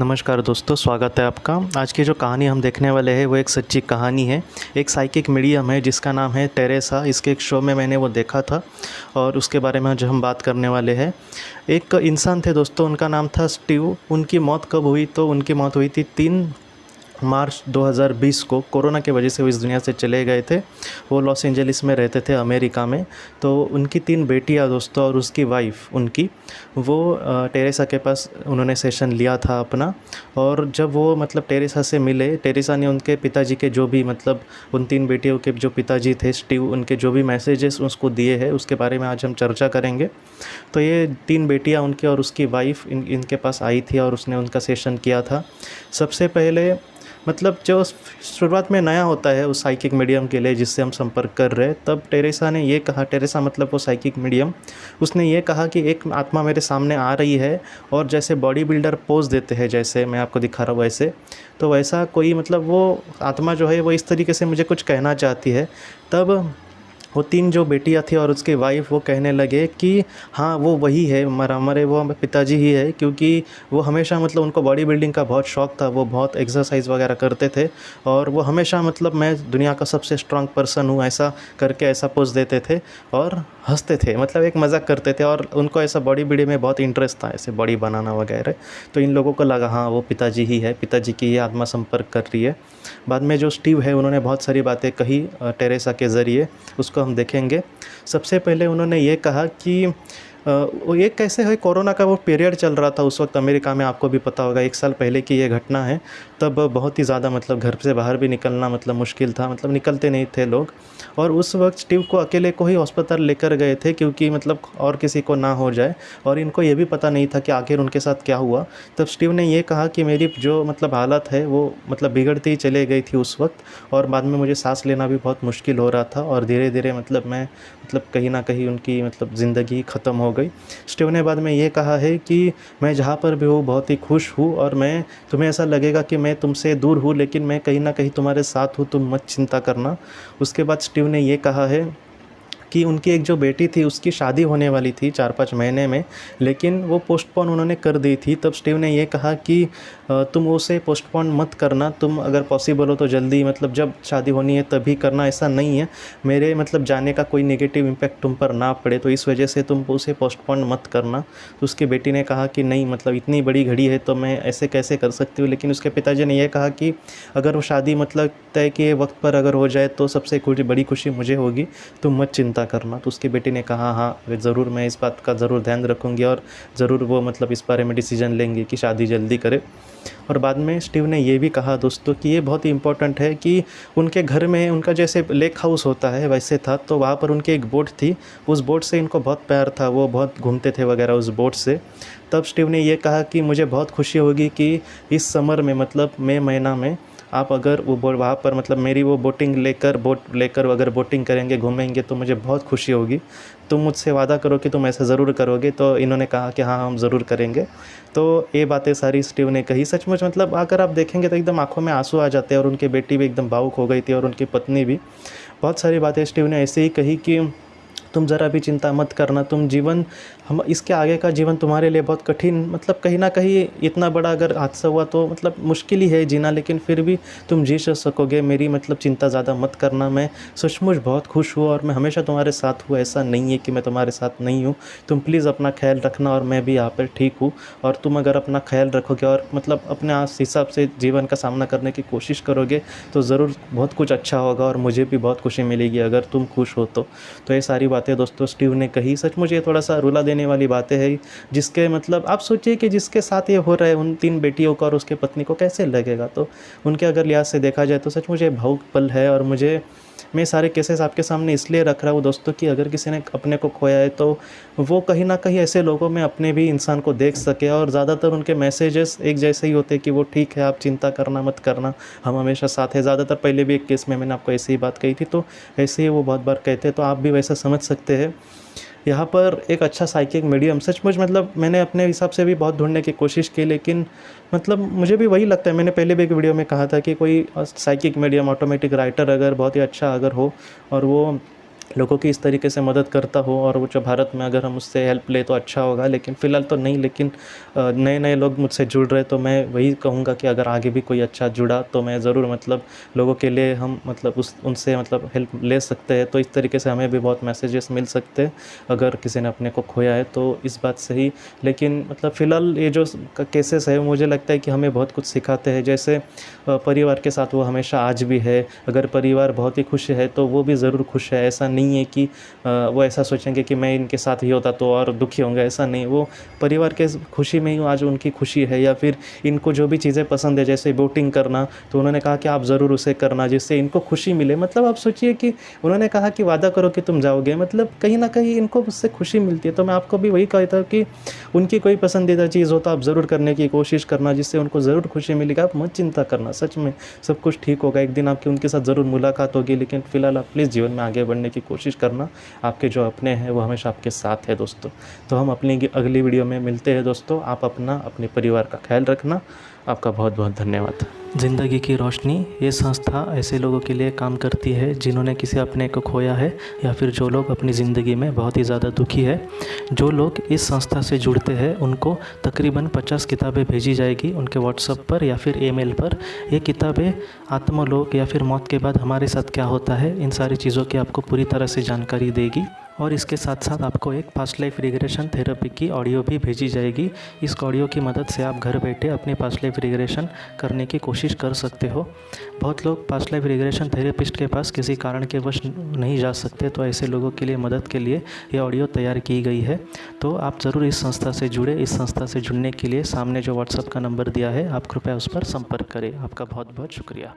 नमस्कार दोस्तों, स्वागत है आपका। आज की जो कहानी हम देखने वाले हैं वो एक सच्ची कहानी है। एक साइकिक मीडियम है जिसका नाम है टेरेसा। इसके एक शो में मैंने वो देखा था और उसके बारे में आज हम बात करने वाले हैं। एक इंसान थे दोस्तों, उनका नाम था स्टीव। उनकी मौत कब हुई? तो उनकी मौत हुई थी 3 मार्च 2020 को। कोरोना की वजह से वो इस दुनिया से चले गए थे। वो लॉस एंजलिस में रहते थे, अमेरिका में। तो उनकी 3 बेटियां दोस्तों और उसकी वाइफ उनकी, वो टेरेसा के पास उन्होंने सेशन लिया था अपना। और जब वो मतलब टेरेसा से मिले, टेरेसा ने उनके पिताजी के जो भी मतलब उन 3 बेटियों के जो पिताजी थे स्टीव, उनके जो भी मैसेजेस उसको दिए हैं उसके बारे में आज हम चर्चा करेंगे। तो ये 3 बेटियां उनकी और उसकी वाइफ इनके पास आई थी और उसने उनका सेशन किया था। सबसे पहले मतलब जो शुरुआत में नया होता है उस साइकिक मीडियम के लिए जिससे हम संपर्क कर रहे हैं, तब टेरेसा ने ये कहा, टेरेसा मतलब वो साइकिक मीडियम, उसने ये कहा कि एक आत्मा मेरे सामने आ रही है और जैसे बॉडी बिल्डर पोज देते हैं, जैसे मैं आपको दिखा रहा हूँ वैसे, तो वैसा कोई मतलब वो आत्मा जो है वो इस तरीके से मुझे कुछ कहना चाहती है। तब वो 3 जो बेटियां थी और उसके वाइफ वो कहने लगे कि हाँ वो वही है, हमारे वो पिताजी ही है, क्योंकि वो हमेशा मतलब उनको बॉडी बिल्डिंग का बहुत शौक़ था। वो बहुत एक्सरसाइज वगैरह करते थे और वो हमेशा मतलब मैं दुनिया का सबसे स्ट्रांग पर्सन हूँ ऐसा करके ऐसा पोज देते थे और हंसते थे, मतलब एक मजाक करते थे। और उनको ऐसा बॉडी बिल्डिंग में बहुत इंटरेस्ट था, ऐसे बॉडी बनाना वगैरह। तो इन लोगों को लगा हाँ वो पिताजी ही है, पिताजी की ये आत्मा संपर्क कर रही है। बाद में जो स्टीव है उन्होंने बहुत सारी बातें कही टेरेसा के ज़रिए, उसको हम देखेंगे। सबसे पहले उन्होंने ये कहा कि वो ये कैसे है, कोरोना का वो पीरियड चल रहा था उस वक्त अमेरिका में, आपको भी पता होगा 1 साल पहले की ये घटना है। तब बहुत ही ज़्यादा मतलब घर से बाहर भी निकलना मतलब मुश्किल था, मतलब निकलते नहीं थे लोग। और उस वक्त स्टीव को अकेले को ही अस्पताल लेकर गए थे क्योंकि मतलब और किसी को ना हो जाए, और इनको ये भी पता नहीं था कि आखिर उनके साथ क्या हुआ। तब स्टीव ने ये कहा कि मेरी जो मतलब हालत है वो मतलब बिगड़ती ही चले गई थी उस वक्त, और बाद में मुझे सांस लेना भी बहुत मुश्किल हो रहा था और धीरे धीरे मतलब मैं मतलब कहीं ना कहीं उनकी मतलब ज़िंदगी ख़त्म हो गई। स्टीव ने बाद में ये कहा है कि मैं जहाँ पर भी हूँ बहुत ही खुश हूँ, और मैं तुम्हें ऐसा लगेगा कि मैं तुमसे दूर हूँ लेकिन मैं कहीं ना कहीं तुम्हारे साथ हूँ, तुम मत चिंता करना। उसके बाद स्टीव ने ये कहा है कि उनकी एक जो बेटी थी उसकी शादी होने वाली थी 4-5 महीने में, लेकिन वो पोस्टपोन उन्होंने कर दी थी। तब स्टीव ने ये कहा कि तुम उसे पोस्टपोन मत करना, तुम अगर पॉसिबल हो तो जल्दी मतलब जब शादी होनी है तभी करना, ऐसा नहीं है मेरे मतलब जाने का कोई नेगेटिव इम्पैक्ट तुम पर ना पड़े, तो इस वजह से तुम उसे पोस्टपोन मत करना। तो उसकी बेटी ने कहा कि नहीं मतलब इतनी बड़ी घड़ी है तो मैं ऐसे कैसे कर सकती हूँ। लेकिन उसके पिताजी ने यह कहा कि अगर वो शादी मतलब तय किए वक्त पर अगर हो जाए तो सबसे बड़ी खुशी मुझे होगी, तुम मत चिंता करना। तो उसकी बेटी ने कहा हाँ ज़रूर, मैं इस बात का ज़रूर ध्यान रखूँगी और ज़रूर वो मतलब इस बारे में डिसीजन लेंगे कि शादी जल्दी करे। और बाद में स्टीव ने ये भी कहा दोस्तों कि ये बहुत ही इम्पोर्टेंट है कि उनके घर में उनका जैसे लेक हाउस होता है वैसे था, तो वहाँ पर उनकी एक बोट थी, उस बोट से इनको बहुत प्यार था, वो बहुत घूमते थे वगैरह उस बोट से। तब स्टीव ने ये कहा कि मुझे बहुत खुशी होगी कि इस समर में मतलब मई महीना में आप अगर वो वहाँ पर मतलब मेरी वो बोट लेकर अगर बोटिंग करेंगे, घूमेंगे, तो मुझे बहुत खुशी होगी। तुम मुझसे वादा करो कि तुम ऐसा ज़रूर करोगे। तो इन्होंने कहा कि हाँ हम ज़रूर करेंगे। तो ये बातें सारी स्टीव ने कही। सचमुच मतलब अगर आप देखेंगे तो एकदम आंखों में आंसू आ जाते हैं, और उनकी बेटी भी एकदम भावुक हो गई थी और उनकी पत्नी भी। बहुत सारी बातें स्टीव ने ऐसे ही कही कि तुम ज़रा भी चिंता मत करना, तुम जीवन हम इसके आगे का जीवन तुम्हारे लिए बहुत कठिन, मतलब कहीं ना कहीं इतना बड़ा अगर हादसा हुआ तो मतलब मुश्किल ही है जीना, लेकिन फिर भी तुम जी सकोगे। मेरी मतलब चिंता ज़्यादा मत करना, मैं सचमुच बहुत खुश हूँ और मैं हमेशा तुम्हारे साथ हूँ, ऐसा नहीं है कि मैं तुम्हारे साथ नहीं हूँ। तुम प्लीज़ अपना ख्याल रखना और मैं भी यहाँ पर ठीक हूँ। और तुम अगर अपना ख्याल रखोगे और मतलब अपने हिसाब से जीवन का सामना करने की कोशिश करोगे तो ज़रूर बहुत कुछ अच्छा होगा, और मुझे भी बहुत खुशी मिलेगी अगर तुम खुश हो तो ये सारी बातें दोस्तों स्टीव ने कही। सचमुच ये थोड़ा सा रुला देने वाली बातें हैं, जिसके मतलब आप सोचिए कि जिसके साथ ये हो रहा है उन 3 बेटियों को और उसके पत्नी को कैसे लगेगा। तो उनके अगर लिहाज से देखा जाए तो सचमुच ये भावुक पल है। और मैं सारे केसेस आपके सामने इसलिए रख रहा हूँ दोस्तों कि अगर किसी ने अपने को खोया है तो वो कहीं ना कहीं ऐसे लोगों में अपने भी इंसान को देख सके। और ज़्यादातर उनके मैसेजेस एक जैसे ही होते हैं कि वो ठीक है, आप चिंता करना मत करना, हम हमेशा साथ हैं। ज़्यादातर पहले भी एक केस में मैंने आपको ऐसी ही बात कही थी, तो ऐसे ही वो बहुत बार कहते हैं, तो आप भी वैसा समझ सकते हैं। यहाँ पर एक अच्छा साइकिक मीडियम सचमुच मतलब मैंने अपने हिसाब से भी बहुत ढूंढने की कोशिश की, लेकिन मतलब मुझे भी वही लगता है, मैंने पहले भी एक वीडियो में कहा था कि कोई साइकिक मीडियम ऑटोमेटिक राइटर अगर बहुत ही अच्छा अगर हो और वो लोगों की इस तरीके से मदद करता हो और वो जो भारत में अगर हम उससे हेल्प ले तो अच्छा होगा, लेकिन फ़िलहाल तो नहीं। लेकिन नए नए लोग मुझसे जुड़ रहे, तो मैं वही कहूँगा कि अगर आगे भी कोई अच्छा जुड़ा तो मैं ज़रूर मतलब लोगों के लिए हम मतलब उनसे मतलब हेल्प ले सकते हैं। तो इस तरीके से हमें भी बहुत मैसेजेस मिल सकते हैं अगर किसी ने अपने को खोया है तो, इस बात से ही। लेकिन मतलब फ़िलहाल ये जो केसेस है मुझे लगता है कि हमें बहुत कुछ सिखाते हैं। जैसे परिवार के साथ वो हमेशा आज भी है, अगर परिवार बहुत ही खुश है तो वो भी ज़रूर खुश है। ऐसा नहीं है कि वो ऐसा सोचेंगे कि मैं इनके साथ ही होता तो और दुखी होंगे, ऐसा नहीं। वो परिवार के खुशी में ही आज उनकी खुशी है। या फिर इनको जो भी चीज़ें पसंद है, जैसे बोटिंग करना, तो उन्होंने कहा कि आप ज़रूर उसे करना जिससे इनको खुशी मिले। मतलब आप सोचिए कि उन्होंने कहा कि वादा करो कि तुम जाओगे, मतलब कहीं न कहीं इनको उससे खुशी मिलती है। तो मैं आपको भी वही कहता हूँ कि उनकी कोई पसंदीदा चीज़ हो तो आप ज़रूर करने की कोशिश करना, जिससे उनको ज़रूर खुशी मिलेगी। आप मत चिंता करना, सच में सब कुछ ठीक होगा। एक दिन आपकी उनके साथ ज़रूर मुलाकात होगी। लेकिन फ़िलहाल आप प्लीज़ जीवन में आगे बढ़ने की कोशिश करना। आपके जो अपने हैं वो हमेशा आपके साथ है दोस्तों। तो हम अपनी अगली वीडियो में मिलते हैं दोस्तों। आप अपना अपने परिवार का ख्याल रखना। आपका बहुत बहुत धन्यवाद। ज़िंदगी की रोशनी ये संस्था ऐसे लोगों के लिए काम करती है जिन्होंने किसी अपने को खोया है, या फिर जो लोग अपनी ज़िंदगी में बहुत ही ज़्यादा दुखी है। जो लोग इस संस्था से जुड़ते हैं उनको तकरीबन 50 किताबें भेजी जाएगी उनके व्हाट्सएप पर या फिर ईमेल पर। ये किताबें आत्मलोक या फिर मौत के बाद हमारे साथ क्या होता है, इन सारी चीज़ों की आपको पूरी तरह से जानकारी देगी। और इसके साथ साथ आपको एक पास्ट लाइफ रिग्रेशन थेरेपी की ऑडियो भी भेजी जाएगी। इस ऑडियो की मदद से आप घर बैठे अपनी पास्ट लाइफ रिग्रेशन करने की कोशिश कर सकते हो। बहुत लोग पास्ट लाइफ रिग्रेशन थेरेपिस्ट के पास किसी कारण के वश नहीं जा सकते, तो ऐसे लोगों के लिए मदद के लिए ये ऑडियो तैयार की गई है। तो आप ज़रूर इस संस्था से जुड़े। इस संस्था से जुड़ने के लिए सामने जो व्हाट्सएप का नंबर दिया है, आप कृपया उस पर संपर्क करें। आपका बहुत बहुत शुक्रिया।